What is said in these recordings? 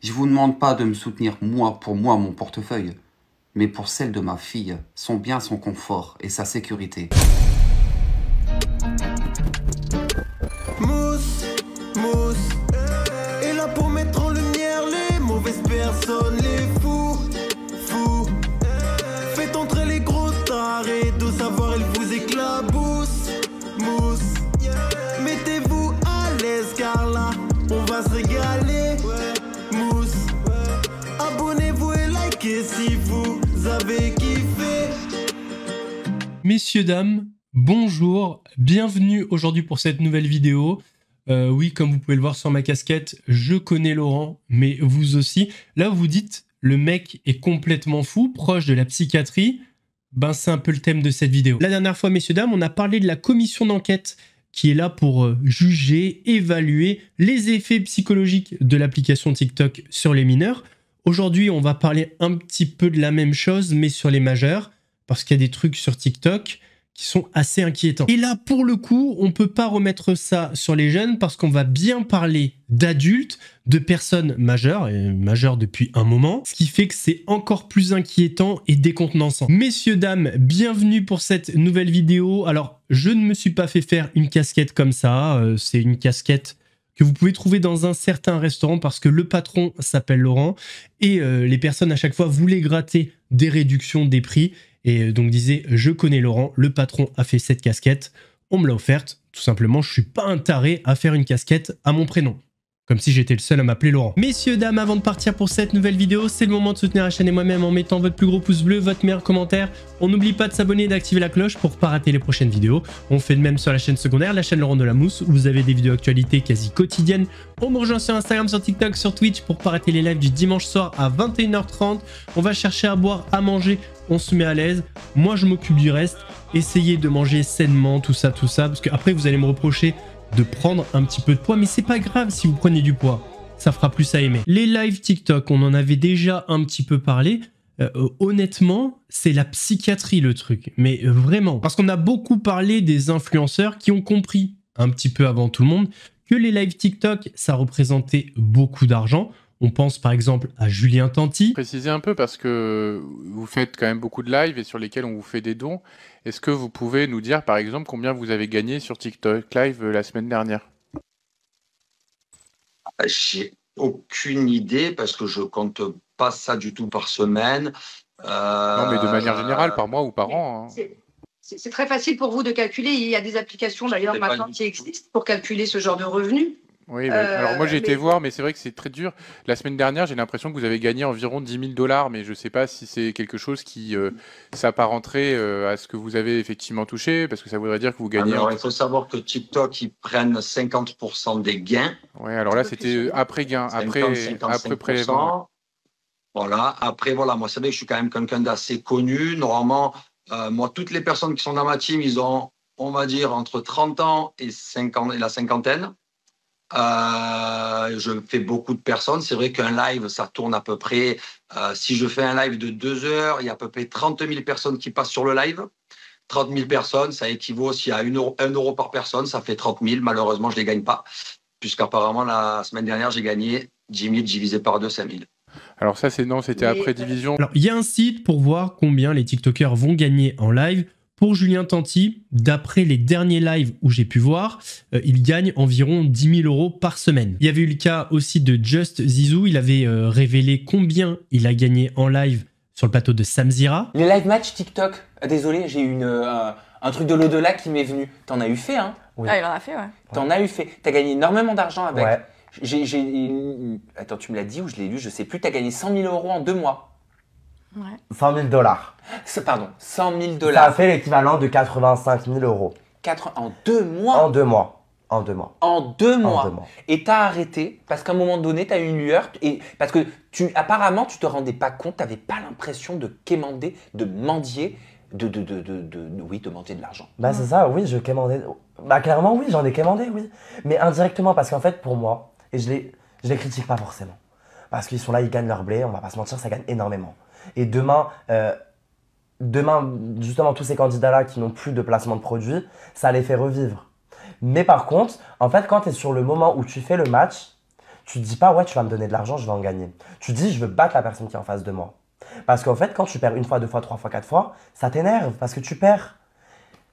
Je vous demande pas de me soutenir moi pour moi, mon portefeuille, mais pour celle de ma fille, son bien, son confort et sa sécurité. Mousse, mousse, est là pour mettre en lumière les mauvaises personnes, les fous, fous. Faites entrer les gros tarés, de savoir elle vous éclabousse, mousse. Mettez-vous à l'aise car là, on va se régaler, mousse. Abonnez-vous et likez si vous avez kiffé. Messieurs, dames, bonjour, bienvenue aujourd'hui pour cette nouvelle vidéo. Oui, comme vous pouvez le voir sur ma casquette, je connais Laurent, mais vous aussi. Là, vous dites, le mec est complètement fou, proche de la psychiatrie. Ben, c'est un peu le thème de cette vidéo. La dernière fois, messieurs, dames, on a parlé de la commission d'enquête qui est là pour juger, évaluer les effets psychologiques de l'application TikTok sur les mineurs. Aujourd'hui, on va parler un petit peu de la même chose, mais sur les majeurs, parce qu'il y a des trucs sur TikTok qui sont assez inquiétants. Et là, pour le coup, on peut pas remettre ça sur les jeunes parce qu'on va bien parler d'adultes, de personnes majeures, et majeures depuis un moment, ce qui fait que c'est encore plus inquiétant et décontenançant. Messieurs, dames, bienvenue pour cette nouvelle vidéo. Alors, je ne me suis pas fait faire une casquette comme ça, c'est une casquette que vous pouvez trouver dans un certain restaurant parce que le patron s'appelle Laurent et les personnes à chaque fois voulaient gratter des réductions des prix. Et donc disait, je connais Laurent, le patron a fait cette casquette, on me l'a offerte, tout simplement, je suis pas un taré à faire une casquette à mon prénom. Comme si j'étais le seul à m'appeler Laurent. Messieurs, dames, avant de partir pour cette nouvelle vidéo, c'est le moment de soutenir la chaîne et moi-même en mettant votre plus gros pouce bleu, votre meilleur commentaire. On n'oublie pas de s'abonner et d'activer la cloche pour pas rater les prochaines vidéos. On fait de même sur la chaîne secondaire, la chaîne Laurent de la Mousse, où vous avez des vidéos actualités quasi quotidiennes. On me rejoint sur Instagram, sur TikTok, sur Twitch pour pas rater les lives du dimanche soir à 21h30. On va chercher à boire, à manger, on se met à l'aise. Moi, je m'occupe du reste. Essayez de manger sainement, tout ça, parce que après vous allez me reprocher de prendre un petit peu de poids, mais c'est pas grave si vous prenez du poids, ça fera plus à aimer. Les lives TikTok, on en avait déjà un petit peu parlé, honnêtement, c'est la psychiatrie le truc, mais vraiment. Parce qu'on a beaucoup parlé des influenceurs qui ont compris, un petit peu avant tout le monde, que les lives TikTok, ça représentait beaucoup d'argent. On pense par exemple à Julien Tanti. Préciser un peu parce que vous faites quand même beaucoup de lives et sur lesquels on vous fait des dons. Est-ce que vous pouvez nous dire par exemple combien vous avez gagné sur TikTok Live la semaine dernière? J'ai aucune idée parce que je compte pas ça du tout par semaine. Non, mais de manière générale, par mois ou par an. Hein. C'est très facile pour vous de calculer. Il y a des applications d'ailleurs maintenant qui existent pour calculer ce genre de revenus. Oui, alors moi j'ai été voir, mais c'est vrai que c'est très dur. La semaine dernière, j'ai l'impression que vous avez gagné environ 10 000 $, mais je ne sais pas si c'est quelque chose qui s'apparenterait à ce que vous avez effectivement touché, parce que ça voudrait dire que vous gagnez... Alors, il faut savoir que TikTok, ils prennent 50% des gains. Oui, alors là, c'était après gain, après prélèvement. Voilà, après, voilà, moi, c'est vrai que je suis quand même quelqu'un d'assez connu. Normalement, moi, toutes les personnes qui sont dans ma team, ils ont, on va dire, entre 30 ans et la cinquantaine. Je fais beaucoup de personnes. C'est vrai qu'un live, ça tourne à peu près, si je fais un live de 2 heures, il y a à peu près 30 000 personnes qui passent sur le live. 30 000 personnes, ça équivaut aussi à 1 euro par personne, ça fait 30 000. Malheureusement, je ne les gagne pas, puisqu'apparemment, la semaine dernière, j'ai gagné 10 000 divisé par 2, 5 000. Alors ça, c'était après division. Alors, il y a un site pour voir combien les TikTokers vont gagner en live. Pour Julien Tanti, d'après les derniers lives où j'ai pu voir, il gagne environ 10 000 € par semaine. Il y avait eu le cas aussi de Just Zizou, il avait révélé combien il a gagné en live sur le plateau de Samzira. Les live match TikTok, désolé, j'ai eu un truc de l'au-delà qui m'est venu. T'en as eu fait, hein? Oui. Ah, il en a fait, ouais. T'en as eu fait. T'as gagné énormément d'argent avec. Ouais. Attends, tu me l'as dit ou je l'ai lu, je sais plus. T'as gagné 100 000 € en 2 mois. Ouais. 100 000 $. Pardon, 100 000 $. Ça a fait l'équivalent de 85 000 €. En 2 mois? En 2 mois. En 2 mois. En 2 mois. En 2 mois. Et t'as arrêté parce qu'à un moment donné, t'as eu une lueur. Parce que apparemment, tu te rendais pas compte, t'avais pas l'impression de quémander, de mendier, oui, de mendier de l'argent. Bah c'est ça, oui, je quémandais. Bah clairement, oui, j'en ai quémandé, oui. Mais indirectement, parce qu'en fait, pour moi, et je les critique pas forcément. Parce qu'ils sont là, ils gagnent leur blé, on va pas se mentir, ça gagne énormément. Et demain, justement, tous ces candidats-là qui n'ont plus de placement de produits, ça les fait revivre. Mais par contre, en fait, quand tu es sur le moment où tu fais le match, Tu te dis pas, ouais, tu vas me donner de l'argent, je vais en gagner. Tu te dis, je veux battre la personne qui est en face de moi. Parce qu'en fait, quand tu perds une fois, deux fois, trois fois, quatre fois, ça t'énerve parce que tu perds.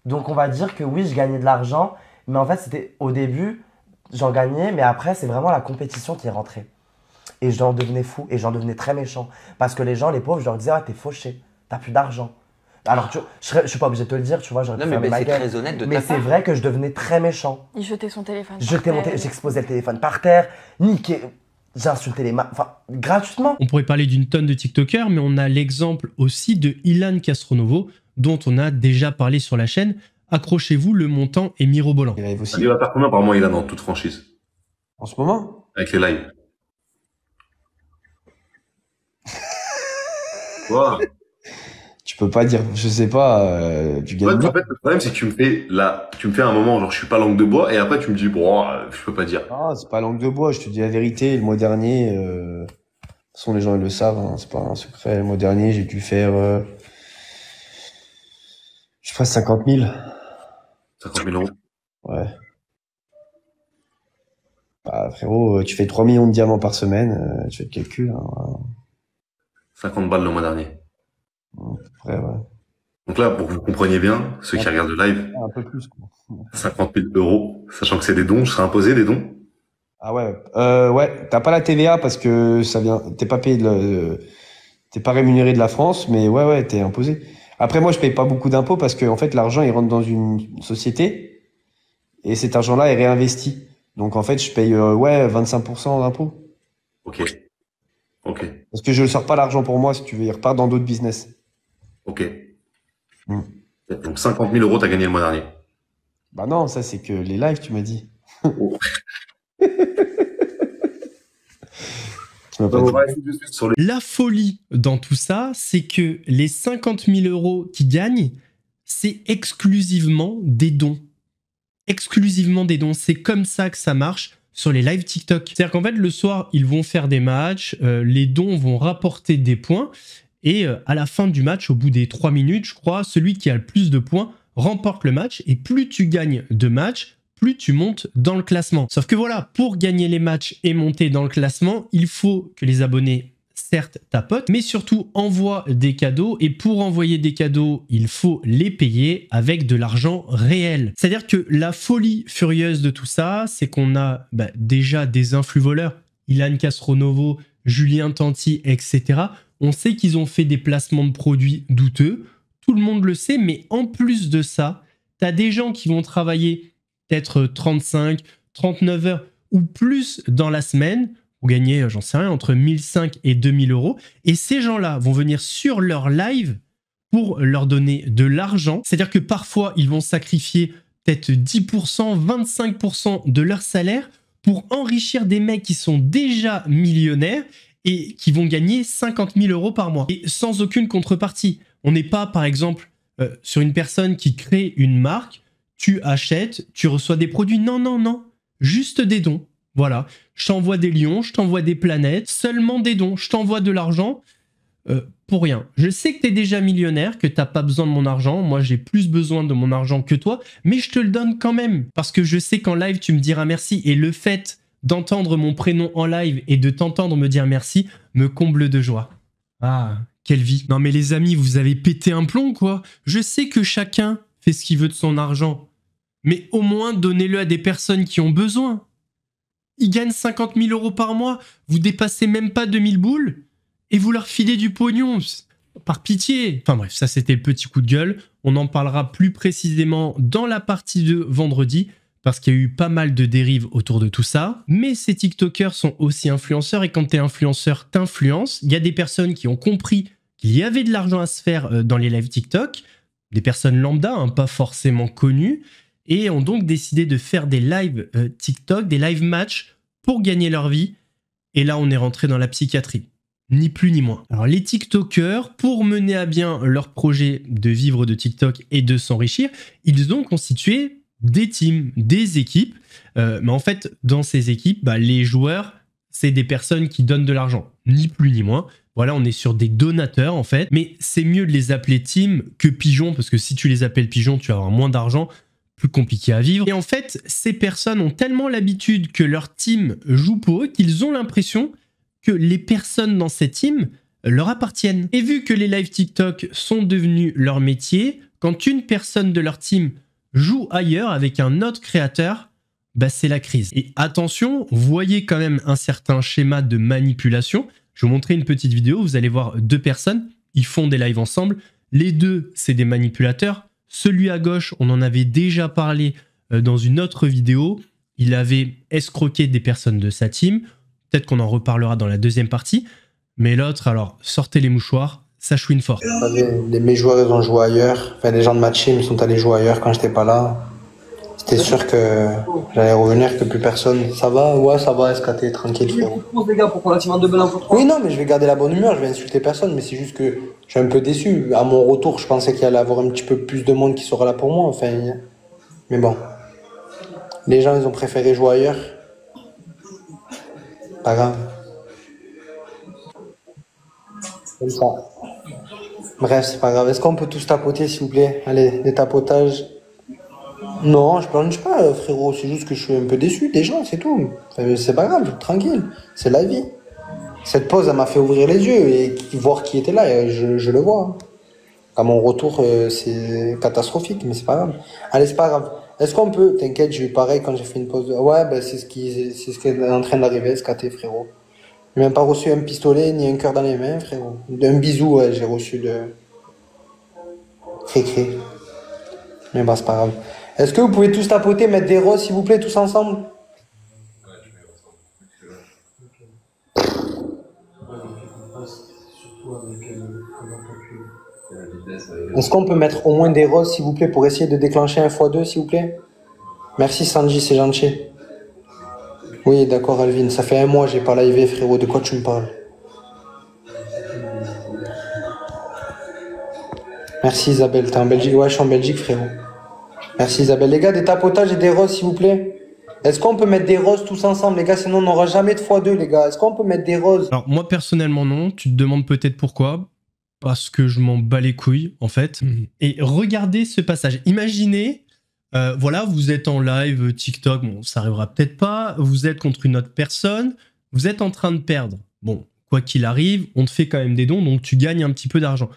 Donc on va dire que oui, je gagnais de l'argent, mais en fait, c'était au début, j'en gagnais, mais après, c'est vraiment la compétition qui est rentrée. Et j'en devenais fou, et j'en devenais très méchant. Parce que les gens, les pauvres, je leur disais, ah, t'es fauché, t'as plus d'argent. Alors, je suis pas obligé de te le dire, tu vois, j'aurais pu Non, mais fermer ma c'est gueule. très honnête de Mais ta c'est part. vrai que je devenais très méchant. Il jetait son téléphone. J'exposais le téléphone par terre, niqué, j'insultais les enfin, gratuitement. On pourrait parler d'une tonne de TikTokers, mais on a l'exemple aussi de Ilan Castronovo, dont on a déjà parlé sur la chaîne. Accrochez-vous, le montant est mirobolant. Les lives aussi. Il va faire combien par mois, il a dans toute franchise? En ce moment? Avec les lives. Wow. Tu peux pas dire, je sais pas, tu gagnes Ouais, bien. en fait, le problème, c'est que tu me fais un moment, genre, je suis pas langue de bois, et après, tu me dis, bon, je peux pas dire. Ah, c'est pas langue de bois, je te dis la vérité. Le mois dernier, de toute façon, les gens ils le savent, hein, c'est pas un secret. Le mois dernier, j'ai dû faire, je ferais 50 000. 50 000 euros. Ouais. Bah, frérot, tu fais 3 millions de diamants par semaine, tu fais le calcul. Hein, 50 balles le mois dernier. après, ouais. Donc là, pour que vous compreniez bien, ceux qui regardent le live, Un peu plus, quoi. 50 000 euros, sachant que c'est des dons, je serai imposé des dons. Ah ouais, ouais, t'as pas la TVA parce que ça vient, t'es pas payé t'es pas rémunéré de la France, mais ouais, t'es imposé. Après, moi, je paye pas beaucoup d'impôts parce que, en fait, l'argent, il rentre dans une société et cet argent-là est réinvesti. Donc, en fait, je paye, 25% d'impôts. Ok. Ok. Parce que je ne sors pas l'argent pour moi, si tu veux, il repart dans d'autres business. Ok. Donc 50 000 euros, t'as gagné le mois dernier. Bah non, ça c'est que les lives, tu m'as dit. Oh. Tu m'as pas dit. La folie dans tout ça, c'est que les 50 000 euros qu'ils gagnent, c'est exclusivement des dons. Exclusivement des dons. C'est comme ça que ça marche sur les lives TikTok. C'est-à-dire qu'en fait, le soir, ils vont faire des matchs, les dons vont rapporter des points, et à la fin du match, au bout des 3 minutes, je crois, celui qui a le plus de points remporte le match, et plus tu gagnes de matchs, plus tu montes dans le classement. Sauf que voilà, pour gagner les matchs et monter dans le classement, il faut que les abonnés, certes, tapotent, mais surtout envoient des cadeaux, et pour envoyer des cadeaux, il faut les payer avec de l'argent réel. C'est-à-dire que la folie furieuse de tout ça, c'est qu'on a déjà des influx voleurs, Ilan Castronovo, Julien Tanti, etc. On sait qu'ils ont fait des placements de produits douteux, tout le monde le sait, mais en plus de ça, tu as des gens qui vont travailler peut-être 35, 39 heures ou plus dans la semaine pour gagner, j'en sais rien, entre 1500 et 2000 euros. Et ces gens-là vont venir sur leur live pour leur donner de l'argent. C'est-à-dire que parfois, ils vont sacrifier peut-être 10%, 25% de leur salaire pour enrichir des mecs qui sont déjà millionnaires et qui vont gagner 50 000 euros par mois. Et sans aucune contrepartie. On n'est pas, par exemple, sur une personne qui crée une marque, tu achètes, tu reçois des produits. Non, non, non. Juste des dons. Voilà. Je t'envoie des lions, je t'envoie des planètes, seulement des dons. Je t'envoie de l'argent pour rien. Je sais que tu es déjà millionnaire, que tu n'as pas besoin de mon argent. Moi, j'ai plus besoin de mon argent que toi, mais je te le donne quand même. Parce que je sais qu'en live, tu me diras merci. Et le fait d'entendre mon prénom en live et de t'entendre me dire merci me comble de joie. Ah, quelle vie. Non mais les amis, vous avez pété un plomb quoi. Je sais que chacun fait ce qu'il veut de son argent. Mais au moins, donnez-le à des personnes qui ont besoin. Ils gagnent 50 000 euros par mois, vous dépassez même pas 2000 boules, et vous leur filez du pognon, par pitié. Enfin bref, ça c'était le petit coup de gueule. On en parlera plus précisément dans la partie de vendredi, parce qu'il y a eu pas mal de dérives autour de tout ça. Mais ces TikTokers sont aussi influenceurs, et quand t'es influenceur, t'influences. Il y a des personnes qui ont compris qu'il y avait de l'argent à se faire dans les lives TikTok, des personnes lambda, hein, pas forcément connues, et ont donc décidé de faire des lives TikTok, des live matchs pour gagner leur vie. Et là, on est rentré dans la psychiatrie. Ni plus ni moins. Alors, les TikTokers, pour mener à bien leur projet de vivre de TikTok et de s'enrichir, ils ont constitué des teams, des équipes. Mais en fait, dans ces équipes, les joueurs, c'est des personnes qui donnent de l'argent. Ni plus ni moins. Voilà, on est sur des donateurs, en fait. Mais c'est mieux de les appeler team que pigeons, parce que si tu les appelles pigeons, tu vas avoir moins d'argent. plus compliqué à vivre. Et en fait, ces personnes ont tellement l'habitude que leur team joue pour eux qu'ils ont l'impression que les personnes dans cette team leur appartiennent. Et vu que les live TikTok sont devenus leur métier, quand une personne de leur team joue ailleurs avec un autre créateur, bah c'est la crise. Et attention, voyez quand même un certain schéma de manipulation. Je vais vous montrer une petite vidéo, vous allez voir deux personnes, ils font des lives ensemble. Les deux, c'est des manipulateurs. Celui à gauche, on en avait déjà parlé dans une autre vidéo. Il avait escroqué des personnes de sa team. Peut-être qu'on en reparlera dans la deuxième partie. Mais l'autre, alors, sortez les mouchoirs, ça chouine fort. Mes joueurs, ils ont joué ailleurs. Enfin, les gens de ma team sont allés jouer ailleurs quand j'étais pas là. C'était sûr que j'allais revenir, que plus personne. Ça va? Ouais, ça va, SKT, tranquille, frérot. Oui, non, mais je vais garder la bonne humeur, je vais insulter personne, mais c'est juste que je suis un peu déçu. À mon retour, je pensais qu'il allait y avoir un petit peu plus de monde qui sera là pour moi, enfin. Mais bon. Les gens, ils ont préféré jouer ailleurs. Pas grave. Comme ça. Bref, c'est pas grave. Est-ce qu'on peut tous tapoter, s'il vous plaît? Allez, des tapotages. Non, je plonge pas, frérot. C'est juste que je suis un peu déçu des gens, c'est tout. Enfin, c'est pas grave, tranquille. C'est la vie. Cette pause, elle m'a fait ouvrir les yeux et voir qui était là. Et je le vois. À mon retour, c'est catastrophique, mais c'est pas grave. Allez, c'est pas grave. Est-ce qu'on peut... T'inquiète, j'ai eu pareil quand j'ai fait une pause. Ouais, bah, c'est ce qui est en train d'arriver, SKT, frérot. J'ai même pas reçu un pistolet ni un cœur dans les mains, frérot. Un bisou, ouais, j'ai reçu de... Cré-cré. Mais bah, c'est pas grave. Est-ce que vous pouvez tous tapoter, mettre des roses, s'il vous plaît, tous ensemble? Est-ce qu'on peut mettre au moins des roses, s'il vous plaît, pour essayer de déclencher un x2, s'il vous plaît? Merci, Sanji, c'est gentil. Oui, d'accord, Alvin. Ça fait un mois, j'ai pas live, frérot. De quoi tu me parles? Merci, Isabelle. T'es en Belgique? Ouais, je suis en Belgique, frérot. Merci Isabelle. Les gars, des tapotages et des roses, s'il vous plaît. Est-ce qu'on peut mettre des roses tous ensemble, les gars? Sinon, on n'aura jamais de x2, les gars. Est-ce qu'on peut mettre des roses? Alors, moi, personnellement, non. Tu te demandes peut-être pourquoi. Parce que je m'en bats les couilles, en fait. Et regardez ce passage. Imaginez, voilà, vous êtes en live TikTok. Bon, ça arrivera peut-être pas. Vous êtes contre une autre personne. Vous êtes en train de perdre. Bon, quoi qu'il arrive, on te fait quand même des dons, donc tu gagnes un petit peu d'argent.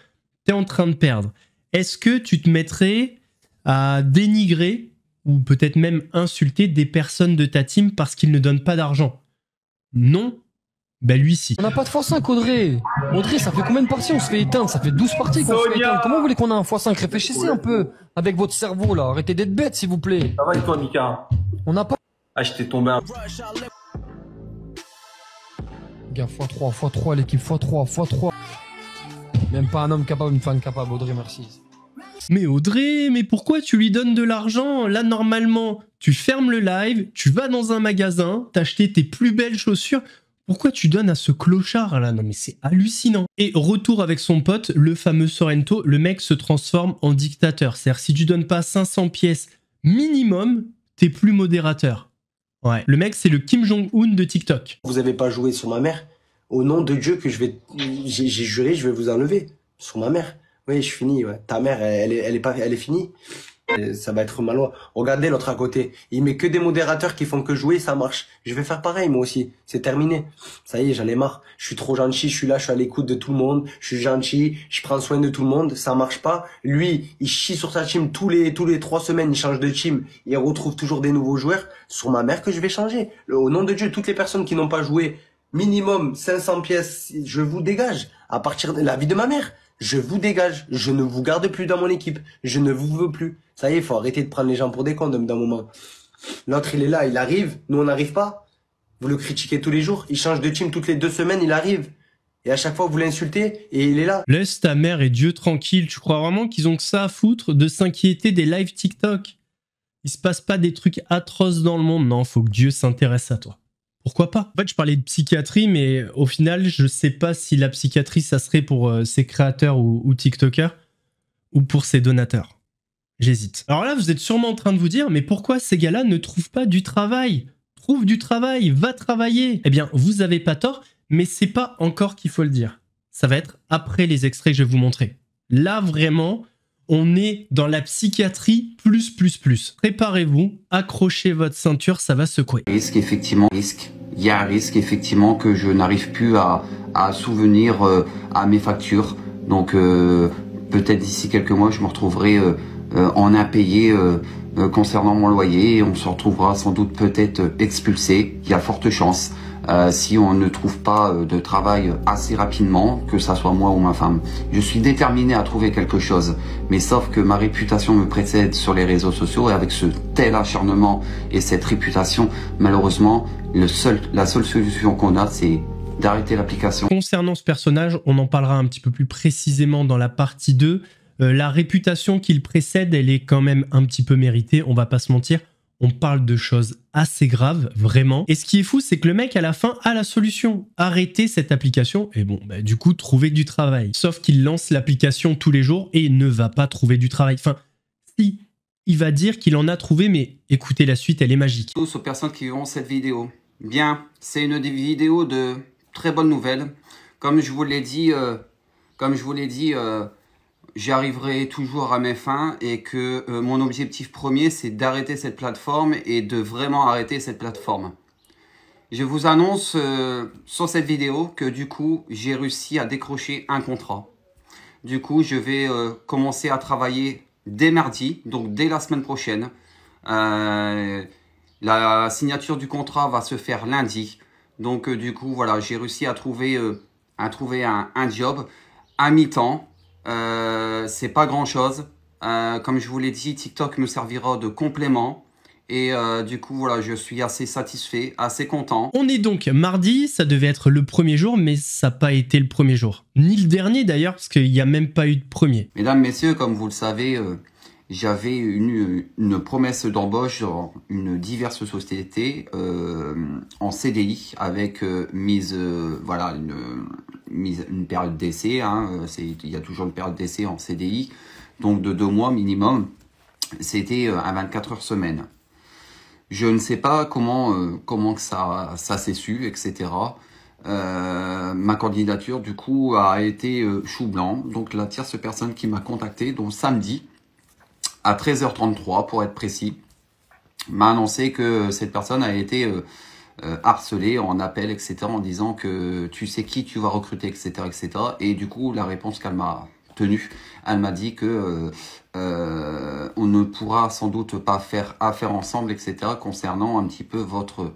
Tu es en train de perdre. Est-ce que tu te mettrais à dénigrer ou peut-être même insulter des personnes de ta team parce qu'ils ne donnent pas d'argent? Non. Ben lui si. On n'a pas de x5, Audrey. Audrey, ça fait combien de parties on se fait éteindre? Ça fait 12 parties qu'on se fait éteindre. Comment vous voulez qu'on ait un x5? Réfléchissez un peu avec votre cerveau là. Arrêtez d'être bête s'il vous plaît. Ça va et toi, Mika? On n'a pas... Ah, je t'ai tombé un... Gars, x3, l'équipe x3. Même pas un homme capable, une femme capable, Audrey, merci. Mais Audrey, mais pourquoi tu lui donnes de l'argent? Là, normalement, tu fermes le live, tu vas dans un magasin, t'acheter tes plus belles chaussures. Pourquoi tu donnes à ce clochard là? Non mais c'est hallucinant. Et retour avec son pote, le fameux Sorrento, le mec se transforme en dictateur. C'est-à-dire si tu donnes pas 500 pièces minimum, t'es plus modérateur. Ouais, le mec c'est le Kim Jong-un de TikTok. Vous avez pas joué sur ma mère? Au nom de Dieu que j'ai juré, je vais vous enlever. Sur ma mère. Oui, je finis, ouais. Ta mère, elle est finie. Et ça va être malin. Regardez l'autre à côté. Il met que des modérateurs qui font que jouer, ça marche. Je vais faire pareil, moi aussi. C'est terminé. Ça y est, j'en ai marre. Je suis trop gentil, je suis là, je suis à l'écoute de tout le monde. Je suis gentil, je prends soin de tout le monde. Ça marche pas. Lui, il chie sur sa team tous les 3 semaines, il change de team. Il retrouve toujours des nouveaux joueurs. Sur ma mère que je vais changer. Au nom de Dieu, toutes les personnes qui n'ont pas joué minimum 500 pièces, je vous dégage. À partir de la vie de ma mère. Je vous dégage, je ne vous garde plus dans mon équipe, je ne vous veux plus. Ça y est, il faut arrêter de prendre les gens pour des cons d'un moment. L'autre, il est là, il arrive, nous on n'arrive pas. Vous le critiquez tous les jours, il change de team toutes les 2 semaines, il arrive. Et à chaque fois, vous l'insultez et il est là. Laisse ta mère et Dieu tranquille, tu crois vraiment qu'ils ont que ça à foutre de s'inquiéter des lives TikTok? Il se passe pas des trucs atroces dans le monde, non, faut que Dieu s'intéresse à toi. Pourquoi pas? En fait, je parlais de psychiatrie, mais au final, je sais pas si la psychiatrie, ça serait pour ses créateurs ou TikTokers ou pour ses donateurs. J'hésite. Alors là, vous êtes sûrement en train de vous dire, mais pourquoi ces gars-là ne trouvent pas du travail? Trouve du travail, va travailler. Eh bien, vous avez pas tort, mais c'est pas encore qu'il faut le dire. Ça va être après les extraits que je vais vous montrer. Là, vraiment, On est dans la psychiatrie plus. Préparez-vous, accrochez votre ceinture, ça va secouer. Risque, effectivement, risque. Il y a un risque, effectivement, que je n'arrive plus à souvenir à mes factures. Donc, peut-être d'ici quelques mois, je me retrouverai en impayé concernant mon loyer. Et on se retrouvera sans doute peut-être expulsé. Il y a forte chance. Si on ne trouve pas de travail assez rapidement, que ça soit moi ou ma femme. Je suis déterminé à trouver quelque chose, mais sauf que ma réputation me précède sur les réseaux sociaux et avec ce tel acharnement et cette réputation, malheureusement, la seule solution qu'on a, c'est d'arrêter l'application. Concernant ce personnage, on en parlera un petit peu plus précisément dans la partie 2. La réputation qu'il précède, elle est quand même un petit peu méritée, on va pas se mentir. On parle de choses assez graves, vraiment. Et ce qui est fou, c'est que le mec, à la fin, a la solution. Arrêter cette application et bon, bah, du coup, trouver du travail. Sauf qu'il lance l'application tous les jours et ne va pas trouver du travail. Enfin, si, il va dire qu'il en a trouvé, mais écoutez, la suite, elle est magique. Tous aux personnes qui verront cette vidéo. Bien, c'est une vidéo de très bonnes nouvelles. Comme je vous l'ai dit, j'y arriverai toujours à mes fins et que mon objectif premier, c'est d'arrêter cette plateforme et de vraiment arrêter cette plateforme. Je vous annonce sur cette vidéo que du coup, j'ai réussi à décrocher un contrat. Du coup, je vais commencer à travailler dès mardi, donc dès la semaine prochaine. La signature du contrat va se faire lundi. Donc du coup, voilà, j'ai réussi à trouver un job à mi-temps. C'est pas grand chose. Comme je vous l'ai dit, TikTok me servira de complément. Et du coup, voilà, je suis assez satisfait, assez content. On est donc mardi, ça devait être le premier jour, mais ça n'a pas été le premier jour. Ni le dernier d'ailleurs, parce qu'il n'y a même pas eu de premier. Mesdames, messieurs, comme vous le savez, j'avais une promesse d'embauche dans une diverse société en CDI avec voilà, une période d'essai. Hein, il y a toujours une période d'essai en CDI, donc de 2 mois minimum. C'était à 24 heures semaine. Je ne sais pas comment que ça s'est su, etc. Ma candidature, du coup, a été chou blanc. Donc, la tierce personne qui m'a contacté, donc samedi, à 13h33, pour être précis, m'a annoncé que cette personne a été harcelée en appel, etc., en disant que tu sais qui tu vas recruter, etc., etc. Et du coup, la réponse qu'elle m'a tenue, elle m'a dit que on ne pourra sans doute pas faire affaire ensemble, etc., concernant un petit peu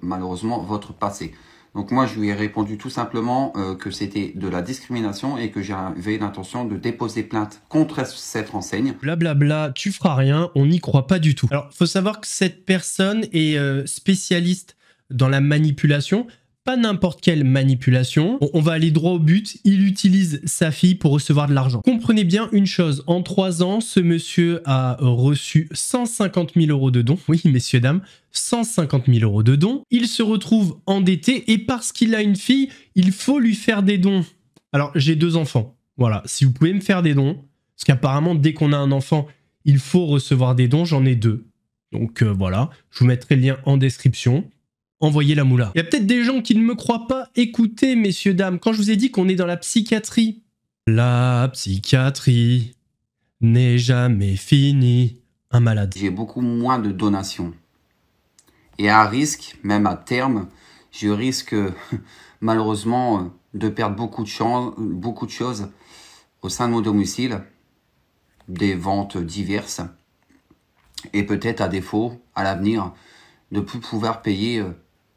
malheureusement, votre passé. Donc moi, je lui ai répondu tout simplement que c'était de la discrimination et que j'avais l'intention de déposer plainte contre cette enseigne. Blablabla, tu feras rien, on n'y croit pas du tout. Alors, faut savoir que cette personne est spécialiste dans la manipulation. Pas n'importe quelle manipulation. Bon, on va aller droit au but. Il utilise sa fille pour recevoir de l'argent. Comprenez bien une chose. En 3 ans, ce monsieur a reçu 150 000 € de dons. Oui, messieurs, dames, 150 000 € de dons. Il se retrouve endetté et parce qu'il a une fille, il faut lui faire des dons. Alors, j'ai 2 enfants. Voilà, si vous pouvez me faire des dons, parce qu'apparemment, dès qu'on a un enfant, il faut recevoir des dons. J'en ai 2. Donc voilà, je vous mettrai le lien en description. Envoyez la moula. Il y a peut-être des gens qui ne me croient pas. Écoutez, messieurs, dames, quand je vous ai dit qu'on est dans la psychiatrie. La psychiatrie n'est jamais finie. Un malade. J'ai beaucoup moins de donations. Et à risque, même à terme, je risque malheureusement de perdre beaucoup de choses au sein de mon domicile. Des ventes diverses. Et peut-être à défaut, à l'avenir, de ne plus pouvoir payer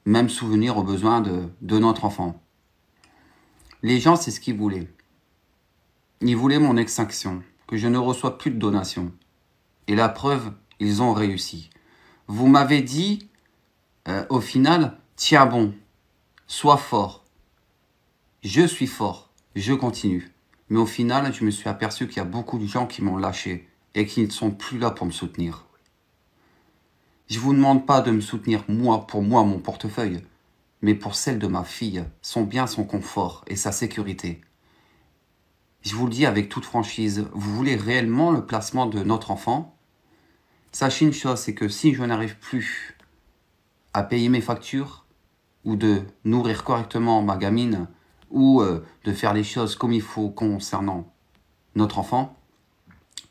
même souvenir aux besoins de notre enfant. Les gens, c'est ce qu'ils voulaient. Ils voulaient mon extinction, que je ne reçois plus de donations. Et la preuve, ils ont réussi. Vous m'avez dit, au final, tiens bon, sois fort. Je suis fort, je continue. Mais au final, je me suis aperçu qu'il y a beaucoup de gens qui m'ont lâché et qui ne sont plus là pour me soutenir. Je ne vous demande pas de me soutenir pour moi, mon portefeuille, mais pour celle de ma fille, son bien, son confort et sa sécurité. Je vous le dis avec toute franchise, vous voulez réellement le placement de notre enfant? Sachez une chose, c'est que si je n'arrive plus à payer mes factures, ou de nourrir correctement ma gamine, ou de faire les choses comme il faut concernant notre enfant,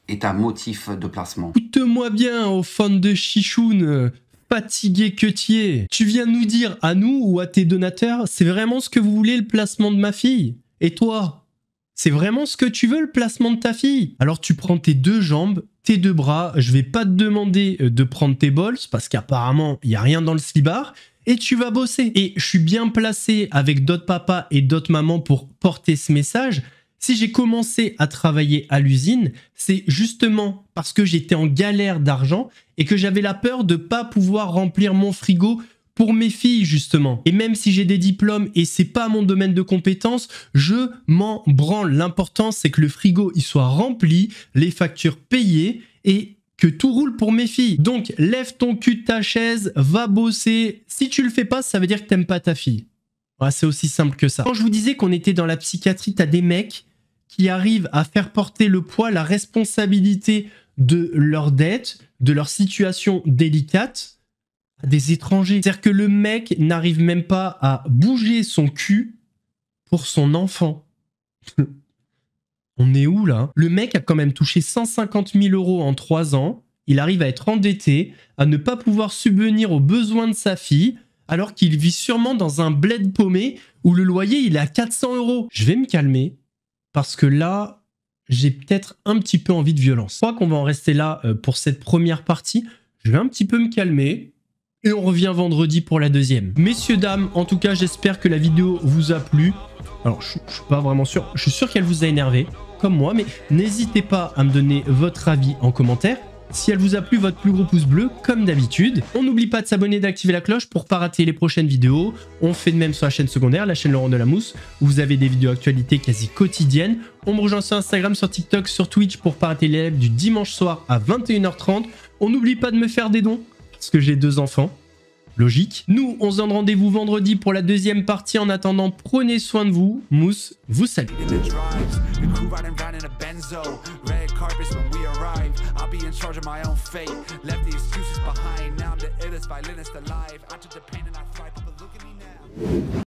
est un motif de placement. Écoute-moi bien, aux fans de Chichoun, fatigué que tu es. Tu viens nous dire à nous ou à tes donateurs, c'est vraiment ce que vous voulez le placement de ma fille? Et toi, c'est vraiment ce que tu veux le placement de ta fille? Alors tu prends tes 2 jambes, tes 2 bras, je vais pas te demander de prendre tes bols parce qu'apparemment il n'y a rien dans le slibard et tu vas bosser. Et je suis bien placé avec d'autres papas et d'autres mamans pour porter ce message. Si j'ai commencé à travailler à l'usine, c'est justement parce que j'étais en galère d'argent et que j'avais la peur de ne pas pouvoir remplir mon frigo pour mes filles, justement. Et même si j'ai des diplômes et c'est pas mon domaine de compétences, je m'en branle. L'important, c'est que le frigo, il soit rempli, les factures payées et que tout roule pour mes filles. Donc, lève ton cul de ta chaise, va bosser. Si tu le fais pas, ça veut dire que t'aimes pas ta fille. Ouais, c'est aussi simple que ça. Quand je vous disais qu'on était dans la psychiatrie, t'as des mecs qui arrivent à faire porter le poids, la responsabilité de leurs dettes, de leur situation délicate à des étrangers. C'est-à-dire que le mec n'arrive même pas à bouger son cul pour son enfant. On est où là? Le mec a quand même touché 150 000 € en 3 ans. Il arrive à être endetté, à ne pas pouvoir subvenir aux besoins de sa fille, alors qu'il vit sûrement dans un bled paumé où le loyer il est à 400 €. Je vais me calmer. Parce que là, j'ai peut-être un petit peu envie de violence. Je crois qu'on va en rester là pour cette première partie. Je vais un petit peu me calmer. Et on revient vendredi pour la deuxième. Messieurs, dames, en tout cas, j'espère que la vidéo vous a plu. Alors, je suis pas vraiment sûr. Je suis sûr qu'elle vous a énervé, comme moi. Mais n'hésitez pas à me donner votre avis en commentaire. Si elle vous a plu, votre plus gros pouce bleu, comme d'habitude. On n'oublie pas de s'abonner et d'activer la cloche pour ne pas rater les prochaines vidéos. On fait de même sur la chaîne secondaire, la chaîne Laurent Delamousse, où vous avez des vidéos actualités quasi quotidiennes. On me rejoint sur Instagram, sur TikTok, sur Twitch pour ne pas rater les lives du dimanche soir à 21 h 30. On n'oublie pas de me faire des dons, parce que j'ai 2 enfants. Logique. Nous, on se donne rendez-vous vendredi pour la deuxième partie. En attendant, prenez soin de vous. Mousse vous salue.